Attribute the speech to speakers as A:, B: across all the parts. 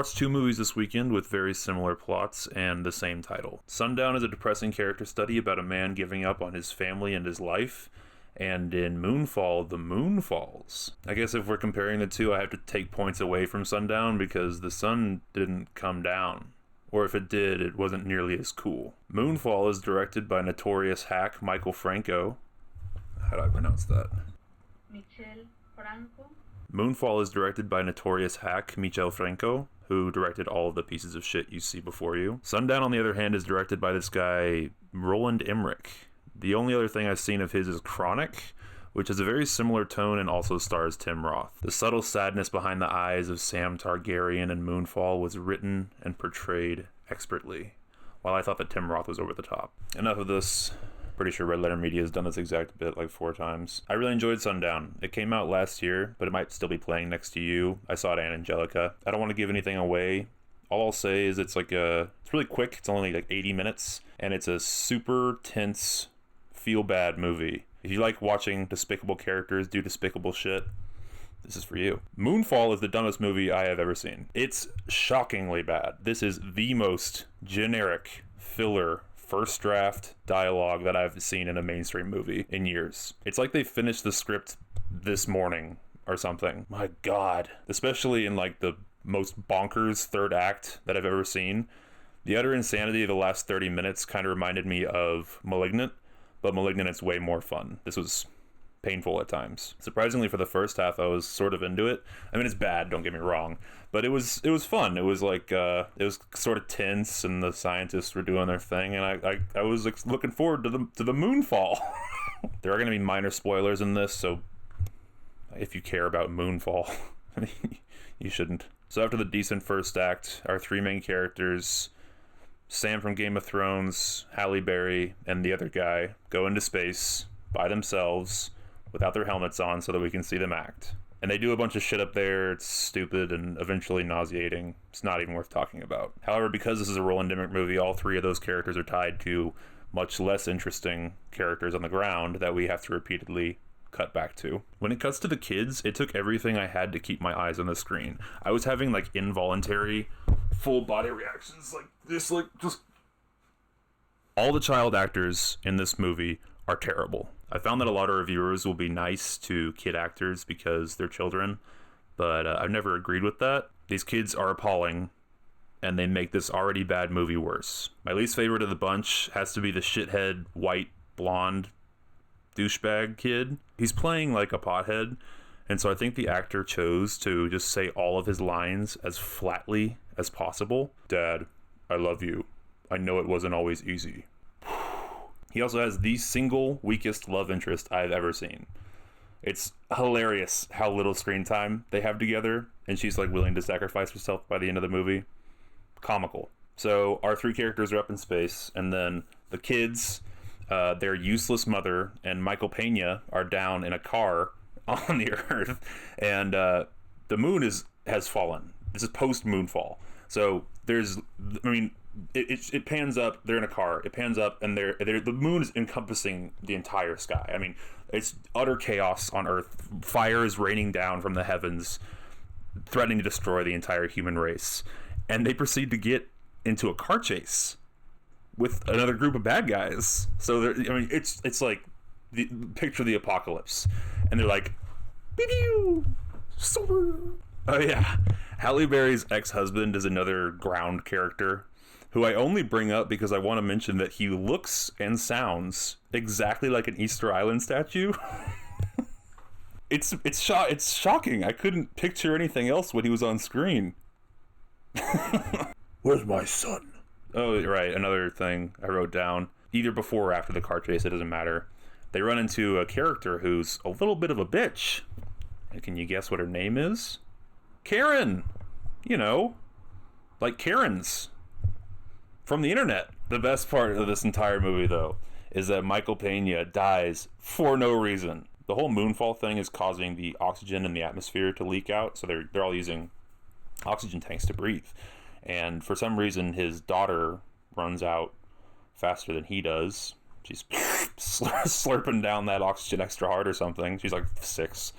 A: watched two movies this weekend with very similar plots and the same title. Sundown is a depressing character study about a man giving up on his family and his life, and in Moonfall, the moon falls. I guess if we're comparing the two, I have to take points away from Sundown because the sun didn't come down. Or if it did, it wasn't nearly as cool. Moonfall is directed by notorious hack Michael Franco. How do I pronounce that?
B: Michel Franco.
A: Moonfall is directed by notorious hack Michel Franco, who directed all of the pieces of shit you see before you. Sundown, on the other hand, is directed by this guy, Roland Emmerich. The only other thing I've seen of his is Chronic, which has a very similar tone and also stars Tim Roth. The subtle sadness behind the eyes of Sam Targaryen in Moonfall was written and portrayed expertly, while I thought that Tim Roth was over the top. Enough of this. Pretty sure Red Letter Media has done this exact bit like 4 times. I really enjoyed Sundown. It came out last year, but it might still be playing next to you. I saw it at Angelica. I don't want to give anything away. All I'll say is it's really quick. It's only like 80 minutes, and it's a super tense, feel-bad movie. If you like watching despicable characters do despicable shit, this is for you. Moonfall is the dumbest movie I have ever seen. It's shockingly bad. This is the most generic, filler, first draft dialogue that I've seen in a mainstream movie in years. It's like they finished the script this morning or something. My God. Especially in like the most bonkers third act that I've ever seen. The utter insanity of the last 30 minutes kind of reminded me of Malignant, but Malignant is way more fun. This was painful at times. Surprisingly, for the first half, I was sort of into it. I mean, it's bad, don't get me wrong, but it was fun. It was like it was sort of tense, and the scientists were doing their thing, and I was like, looking forward to the Moonfall. There are going to be minor spoilers in this, so if you care about Moonfall, you shouldn't. So after the decent first act, our 3 main characters, Sam from Game of Thrones, Halle Berry, and the other guy, go into space by themselves without their helmets on so that we can see them act. And they do a bunch of shit up there. It's stupid and eventually nauseating. It's not even worth talking about. However, because this is a Roland Emmerich movie, all 3 of those characters are tied to much less interesting characters on the ground that we have to repeatedly cut back to. When it cuts to the kids, it took everything I had to keep my eyes on the screen. I was having like involuntary full body reactions like this, like just... All the child actors in this movie are terrible. I found that a lot of reviewers will be nice to kid actors because they're children, but I've never agreed with that. These kids are appalling, and they make this already bad movie worse. My least favorite of the bunch has to be the shithead, white, blonde douchebag kid. He's playing like a pothead, and so I think the actor chose to just say all of his lines as flatly as possible. Dad, I love you. I know it wasn't always easy. He also has the single weakest love interest I've ever seen. It's hilarious how little screen time they have together, and she's like willing to sacrifice herself by the end of the movie. Comical. So our 3 characters are up in space, and then the kids, their useless mother, and Michael Pena are down in a car on the Earth, and the moon has fallen. This is post-Moonfall. So it pans up, they're in a car, it pans up, and the moon is encompassing the entire sky. I mean, it's utter chaos on Earth. Fire is raining down from the heavens, threatening to destroy the entire human race. And they proceed to get into a car chase with another group of bad guys. So, it's like, picture the apocalypse. And they're like, pew, super. Oh yeah, Halle Berry's ex-husband is another ground character who I only bring up because I want to mention that he looks and sounds exactly like an Easter Island statue. It's shocking. I couldn't picture anything else when he was on screen. Where's my son? Oh, right, another thing I wrote down. Either before or after the car chase, it doesn't matter. They run into a character who's a little bit of a bitch. And can you guess what her name is? Karen! You know, like Karens from the internet. The best part of this entire movie, though, is that Michael Pena dies for no reason. The whole Moonfall thing is causing the oxygen in the atmosphere to leak out, so they're all using oxygen tanks to breathe. And for some reason, his daughter runs out faster than he does. She's slurping down that oxygen extra hard or something. She's like 6.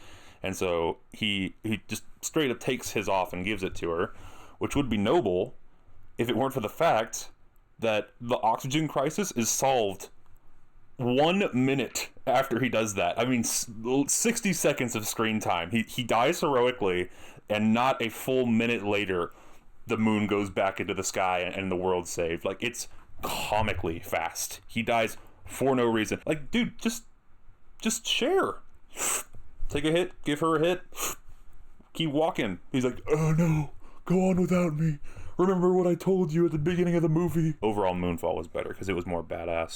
A: And so he just straight up takes his off and gives it to her, which would be noble if it weren't for the fact that the oxygen crisis is solved 1 minute after he does that. I mean, 60 seconds of screen time. He dies heroically, and not a full minute later, the moon goes back into the sky and the world's saved. Like, it's comically fast. He dies for no reason. Like, dude, just share. Take a hit, give her a hit, keep walking. He's like, oh no, go on without me. Remember what I told you at the beginning of the movie. Overall, Moonfall was better because it was more badass.